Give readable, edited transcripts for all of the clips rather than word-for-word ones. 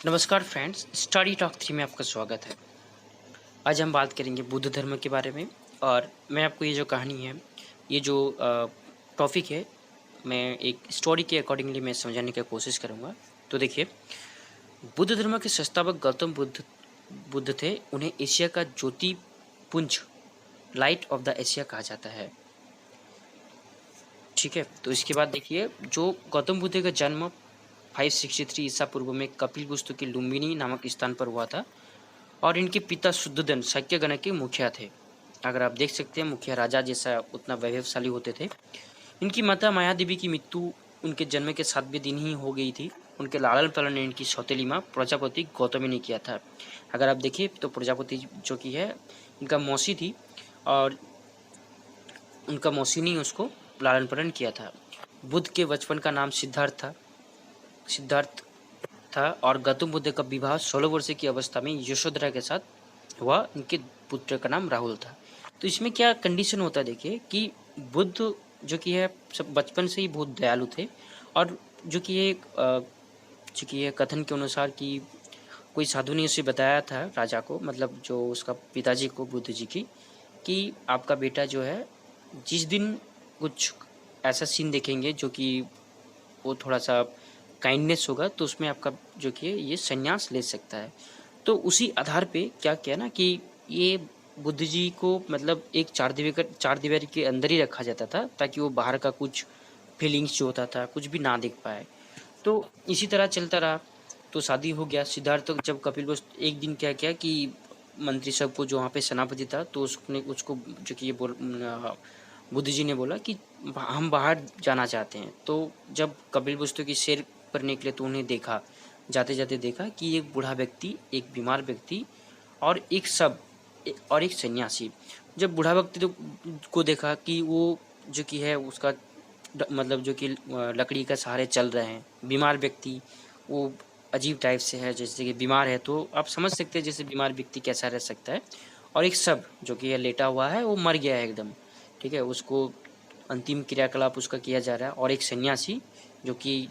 नमस्कार friends, study talk 3 में आपका स्वागत है। आज हम बात करेंगे बुद्ध धर्म के बारे में। और मैं आपको ये जो कहानी है, ये जो टॉपिक है, मैं एक स्टोरी के अकॉर्डिंगली मैं समझाने की कोशिश करूँगा। तो देखिए, बुद्ध धर्म के संस्थापक गौतम बुद्ध बुद्ध थे। उन्हें एशिया का ज्योति पुंज, लाइट ऑफ द एशिया कहा जाता है। ठीक है, तो इसके बाद देखिए, जो गौतम बुद्ध का जन्म 563 ईसा पूर्व में कपिलवस्तु के लुम्बिनी नामक स्थान पर हुआ था। और इनके पिता शुद्धोधन शाक्यगण के मुखिया थे। अगर आप देख सकते हैं, मुखिया राजा जैसा उतना वैभवशाली होते थे। इनकी माता माया देवी की मृत्यु उनके जन्म के 7वें दिन ही हो गई थी। उनके लालन पालन ने इनकी सौतेली माँ प्रजापति गौतमी ने किया था। अगर आप देखिए तो प्रजापति जो की है, इनका मौसी थी, और उनका मौसी ने उसको लालन पालन किया था। बुद्ध के बचपन का नाम सिद्धार्थ था। और गौतम बुद्ध का विवाह 16 वर्ष की अवस्था में यशोधरा के साथ हुआ। इनके पुत्र का नाम राहुल था। तो इसमें क्या कंडीशन होता है, देखिए कि बुद्ध जो कि है सब बचपन से ही बहुत दयालु थे। और जो कि ये कथन के अनुसार कि कोई साधु ने उसे बताया था राजा को, मतलब जो उसका पिताजी को, बुद्ध जी की, कि आपका बेटा जो है, जिस दिन कुछ ऐसा सीन देखेंगे जो कि वो थोड़ा सा काइंडनेस होगा, तो उसमें आपका जो कि ये संन्यास ले सकता है। तो उसी आधार पे क्या किया ना कि ये बुद्ध जी को मतलब एक चार दीवारी के अंदर ही रखा जाता था, ताकि वो बाहर का कुछ फीलिंग्स जो होता था कुछ भी ना देख पाए। तो इसी तरह चलता रहा। तो शादी हो गया। सिद्धार्थ जब कपिलवस्तु एक दिन क्या किया कि मंत्री सब को, जो वहाँ पे सेनापति था, तो उसने उसको जो कि बुद्ध जी ने बोला कि हम बाहर जाना चाहते हैं। तो जब कपिलवस्तु की सैर पर निकले तो उन्हें देखा, जाते जाते देखा कि एक बूढ़ा व्यक्ति, एक बीमार व्यक्ति और एक सन्यासी। जब बूढ़ा व्यक्ति को देखा कि वो जो कि है उसका मतलब जो कि लकड़ी का सहारे चल रहे हैं, बीमार व्यक्ति वो अजीब टाइप से है, जैसे कि बीमार है, तो आप समझ सकते हैं जैसे बीमार व्यक्ति कैसा रह सकता है। और एक सब जो कि है लेटा हुआ है, वो मर गया है एकदम। ठीक है, उसको अंतिम क्रियाकलाप उसका किया जा रहा है। और एक सन्यासी जो कि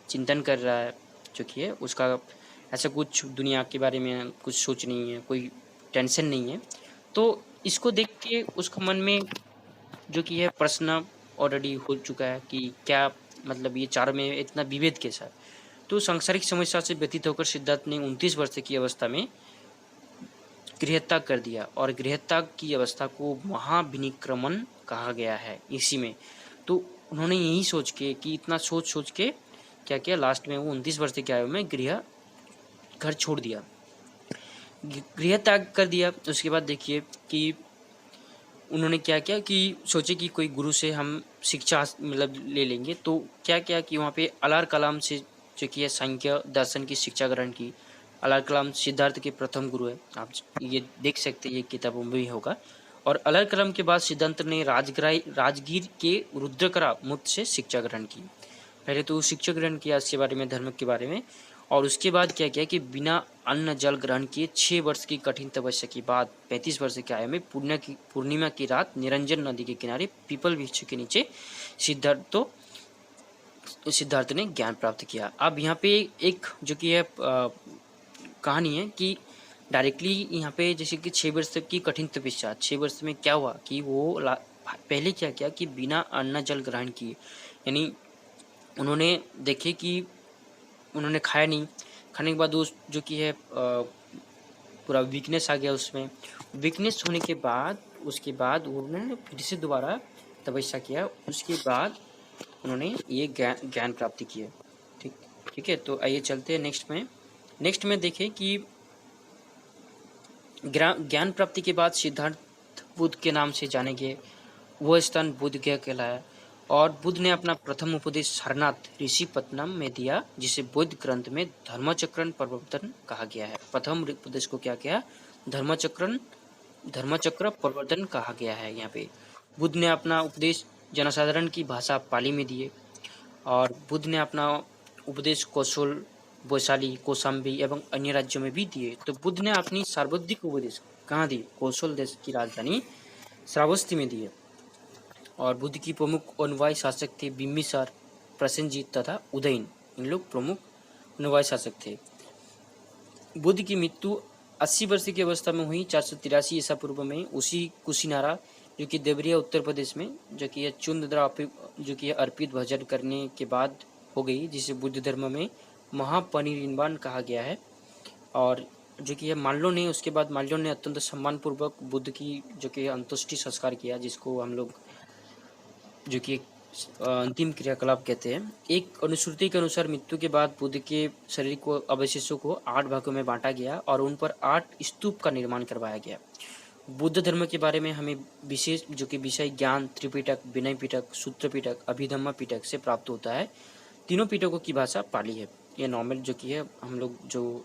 चिंतन कर रहा है, जो कि है उसका ऐसा कुछ दुनिया के बारे में कुछ सोच नहीं है, कोई टेंशन नहीं है। तो इसको देख के उसका मन में जो कि है प्रश्न ऑलरेडी हो चुका है कि क्या मतलब ये चारों में इतना विभेद कैसा है। तो सांसारिक समस्या से व्यतीत होकर सिद्धार्थ ने 29 वर्ष की अवस्था में गृहत्याग कर दिया। और गृहत्याग की अवस्था को महाविनिक्रमण कहा गया है इसी में। तो उन्होंने यही सोच के कि इतना सोच के क्या किया, लास्ट में वो 29 वर्ष की आयु में घर छोड़ दिया, गृह त्याग कर दिया। उसके बाद देखिए कि उन्होंने क्या किया कि सोचे कि कोई गुरु से हम शिक्षा मतलब ले लेंगे। तो क्या किया कि वहाँ पे अलार कलाम से जो कि है सांख्य दर्शन की शिक्षा ग्रहण की। अलार कलाम सिद्धार्थ के प्रथम गुरु है, आप ये देख सकते हैं, ये किताबों में भी होगा। और अलार कलाम के बाद सिद्धांत ने राजगीर के रुद्रकरा मुक्त से शिक्षा ग्रहण की। पहले तो शिक्षा ग्रहण किया इसके बारे में, धर्म के बारे में। और उसके बाद क्या किया कि बिना अन्न जल ग्रहण किए 6 वर्ष की कठिन तपस्या के बाद 35 वर्ष की आयु में पूर्णिमा की रात निरंजन नदी के किनारे पीपल वृक्ष के नीचे सिद्धार्थ ने ज्ञान प्राप्त किया। अब यहाँ पे एक जो कि है कहानी है कि डायरेक्टली यहाँ पे जैसे कि 6 वर्ष तक की कठिन तपस्या, 6 वर्ष में क्या हुआ कि वो पहले क्या किया कि बिना अन्न जल ग्रहण किए, यानी उन्होंने देखे कि उन्होंने खाया नहीं। खाने के बाद वो जो कि है पूरा वीकनेस आ गया उसमें। वीकनेस होने के बाद उसके बाद उन्होंने फिर से दोबारा तपस्या किया। उसके बाद उन्होंने ये ज्ञान प्राप्ति की है। ठीक है, तो आइए चलते हैं नेक्स्ट में देखें कि ज्ञान प्राप्ति के बाद सिद्धार्थ बुद्ध के नाम से जाने गए। वह स्थान बुद्ध गया कहलाया। और बुद्ध ने अपना प्रथम उपदेश सारनाथ ऋषिपत्तनम में दिया, जिसे बौद्ध ग्रंथ में धर्मचक्र प्रवर्तन कहा गया है। प्रथम उपदेश को क्या किया, धर्मचक्र प्रवर्तन कहा गया है। यहाँ पे बुद्ध ने अपना उपदेश जनसाधारण की भाषा पाली में दिए। और बुद्ध ने अपना उपदेश कौशल, वैशाली, कौशाम्बी एवं अन्य राज्यों में भी दिए। तो बुद्ध ने अपनी सर्वाधिक उपदेश कहाँ दी, कौशल देश की राजधानी श्रावस्ती में दिए। और बुद्ध की प्रमुख अनुयायी शासक थे बिम्बिसार, प्रसेनजीत तथा उदयन। इन लोग प्रमुख अनुयायी शासक थे। बुद्ध की मृत्यु 80 वर्ष की अवस्था में हुई 483 ईसा पूर्व में, उसी कुशीनारा जो कि देवरिया उत्तर प्रदेश में, जो कि यह चुंदद्रा जो कि अर्पित भजन करने के बाद हो गई, जिसे बुद्ध धर्म में महापरिनिर्वाण कहा गया है। और जो कि यह माल्यो ने, उसके बाद माल्यो ने अत्यंत सम्मानपूर्वक बुद्ध की जो कि अंत्येष्टि संस्कार किया, जिसको हम लोग जो कि एक अंतिम क्रियाकलाप कहते हैं। एक अनुश्रुति के अनुसार मृत्यु के बाद बुद्ध के शरीर को, अवशेषों को 8 भागों में बांटा गया और उन पर 8 स्तूप का निर्माण करवाया गया। बुद्ध धर्म के बारे में हमें विशेष जो कि विषय ज्ञान त्रिपिटक, विनय पिटक, सूत्र पिटक, अभिधम्म पिटक से प्राप्त होता है। तीनों पिटकों की भाषा पाली है। ये नॉर्मल जो कि है हम लोग जो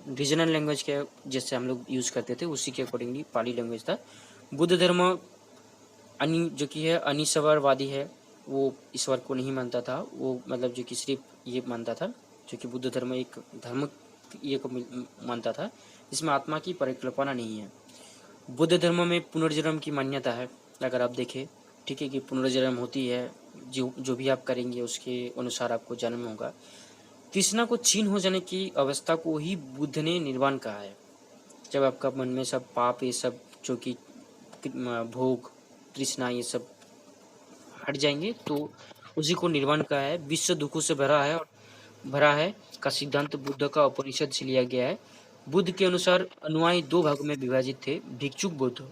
रीजनल लैंग्वेज के जैसे हम लोग यूज करते थे, उसी के अकॉर्डिंगली पाली लैंग्वेज था। बुद्ध धर्म जो कि है अनिश्वरवादी है, वो ईश्वर को नहीं मानता था, वो मतलब जो कि सिर्फ ये मानता था, जो कि बुद्ध धर्म एक धर्म ये को मानता था जिसमें आत्मा की परिकल्पना नहीं है। बुद्ध धर्म में पुनर्जन्म की मान्यता है, अगर आप देखें, ठीक है, कि पुनर्जन्म होती है, जो भी आप करेंगे उसके अनुसार आपको जन्म होगा। तृष्णा को छीन हो जाने की अवस्था को ही बुद्ध ने निर्वाण कहा है। जब आपका मन में सब पाप, ये सब जो कि भोग, तृष्णा, ये सब हट जाएंगे तो उसी को निर्वाण कहा है। विश्व दुखों से भरा है का सिद्धांत बुद्ध का उपनिषद से लिया गया है। बुद्ध के अनुसार अनुयायी 2 भागों में विभाजित थे, भिक्षुक बुद्ध।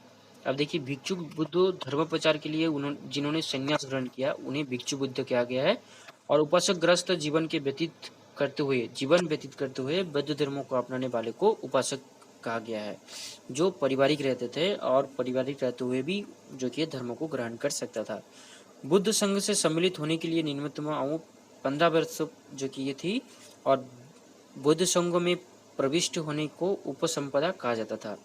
अब देखिए, भिक्षुक बुद्ध धर्म प्रचार के लिए जिन्होंने संन्यास ग्रहण किया उन्हें भिक्षु बुद्ध कहा गया है। और उपासक ग्रस्त जीवन व्यतीत करते हुए बौद्ध धर्म को अपनाने वाले को उपासक कहा गया है, जो पारिवारिक रहते थे और पारिवारिक रहते हुए भी जो कि धर्म को ग्रहण कर सकता था। बुद्ध संघ से सम्मिलित होने के लिए न्यूनतम आयु 15 वर्ष जो कि ये थी, और बुद्ध संघ में प्रविष्ट होने को उपसंपदा कहा जाता था।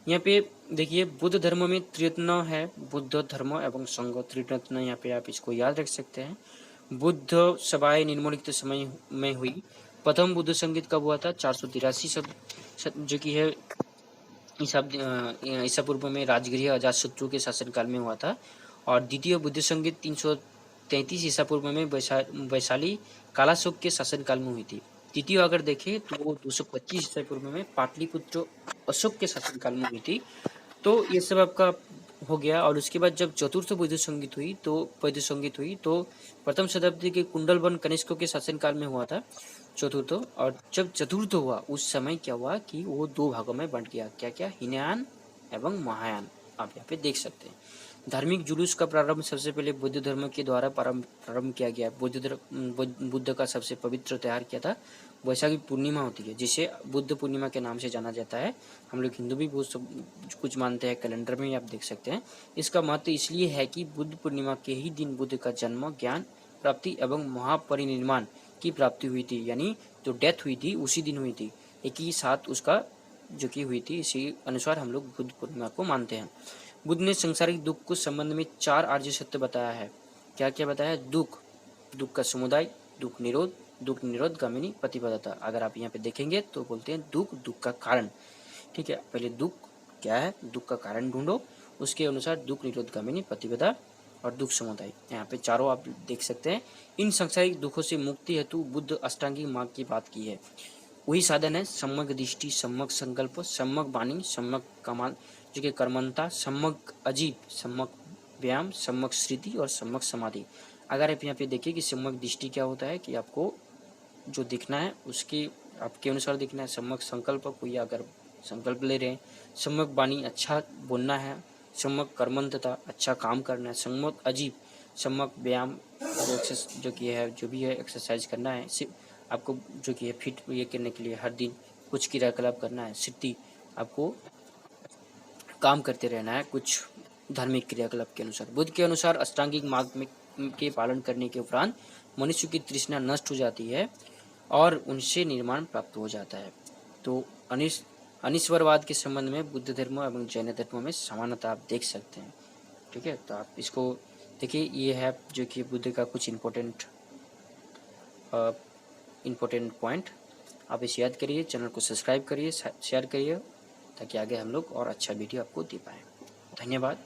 यहाँ पे देखिए, बुद्ध धर्म में त्रिरत्न है, बुद्ध धर्म एवं संघ त्रिरत्न, यहाँ पे आप इसको याद रख सकते हैं। बुद्ध सभाएं निम्नलिखित समय में हुई। प्रथम बुद्ध संगीत कब हुआ था? 483 जो कि है ईसा पूर्व में राजगृह अजातशत्रु के शासनकाल में हुआ था। और द्वितीय बुद्ध संगीत 333 ईसा पूर्व में वैशाली कालाशोक के शासनकाल में हुई थी। तृतीय अगर देखें तो वो 225 ईसा पूर्व में पाटलिपुत्र अशोक के शासनकाल में हुई थी। तो ये सब आपका हो गया। और उसके बाद जब चतुर्थ बुद्ध संगीत हुई तो प्रथम शताब्दी के कुंडलवन कनिष्कों के शासनकाल में हुआ था चतुर्थ। और जब चतुर्थ हुआ उस समय क्या हुआ कि वो 2 भागों में बंट गया। क्या क्या? हीनयान एवं महायान, आप यहाँ पे देख सकते हैं। धार्मिक जुलूस का प्रारंभ सबसे पहले बुद्ध धर्म के द्वारा प्रारंभ किया गया। बुद्ध का सबसे पवित्र त्योहार क्या था? वैशाखी पूर्णिमा होती है, जिसे बुद्ध पूर्णिमा के नाम से जाना जाता है। हम लोग हिंदू भी कुछ मानते हैं, कैलेंडर में आप देख सकते हैं। इसका महत्व इसलिए है कि बुद्ध पूर्णिमा के ही दिन बुद्ध का जन्म, ज्ञान प्राप्ति एवं महापरिनिर्वाण की प्राप्ति हुई थी, यानी जो डेथ हुई थी उसी दिन हुई थी, एक ही साथ उसका जो कि हुई थी। इसी अनुसार हम लोग बुद्ध पूर्णिमा को मानते हैं। बुद्ध ने संसारिक दुख को संबंध में 4 आर्य सत्य बताया है। क्या क्या बताया? दुख का समुदाय, दुख निरोध गामिनी प्रतिपदाता। अगर आप यहाँ पे देखेंगे तो बोलते हैं दुख का कारण। ठीक है, पहले दुख क्या है, दुख का कारण ढूंढो, उसके अनुसार दुख निरोध गामिनी प्रतिपदा और दुख समुदाय, यहाँ पे चारों आप देख सकते हैं। इन सांसारिक दुखों से मुक्ति हेतु बुद्ध अष्टांगिक मार्ग की बात की है। वही साधन है सम्यक दृष्टि, सम्यक संकल्प, सम्यक वाणी, सम्यक कमाल जो कि कर्मंता, सम्यक अजीब, सम्यक व्यायाम, सम्यक स्मृति और सम्यक समाधि। अगर आप यहाँ पे देखिए कि सम्यक दृष्टि क्या होता है कि आपको जो दिखना है उसके आपके अनुसार दिखना है। सम्यक संकल्प, कोई अगर संकल्प ले रहे हैं। सम्यक वाणी, अच्छा बोलना है। सम्यक कर्मंतता, अच्छा काम करना है। सम्यक अजीब, सम्यक व्यायाम जो कि है, जो भी है एक्सरसाइज करना है, सिर्फ आपको जो कि है फिट ये करने के लिए हर दिन कुछ क्रियाकलाप करना है। सिद्धि, आपको काम करते रहना है कुछ धार्मिक क्रियाकलाप के अनुसार। बुद्ध के अनुसार अष्टांगिक मार्ग में के पालन करने के उपरांत मनुष्य की तृष्णा नष्ट हो जाती है और उनसे निर्माण प्राप्त हो जाता है। तो अनिश्वरवाद के संबंध में बुद्ध धर्म एवं जैन धर्म में समानता आप देख सकते हैं। ठीक है, तो आप इसको देखिए, ये है जो कि बुद्ध का कुछ इम्पोर्टेंट पॉइंट। आप इसे याद करिए, चैनल को सब्सक्राइब करिए, शेयर करिए, ताकि आगे हम लोग और अच्छा वीडियो आपको दे पाएँ। धन्यवाद।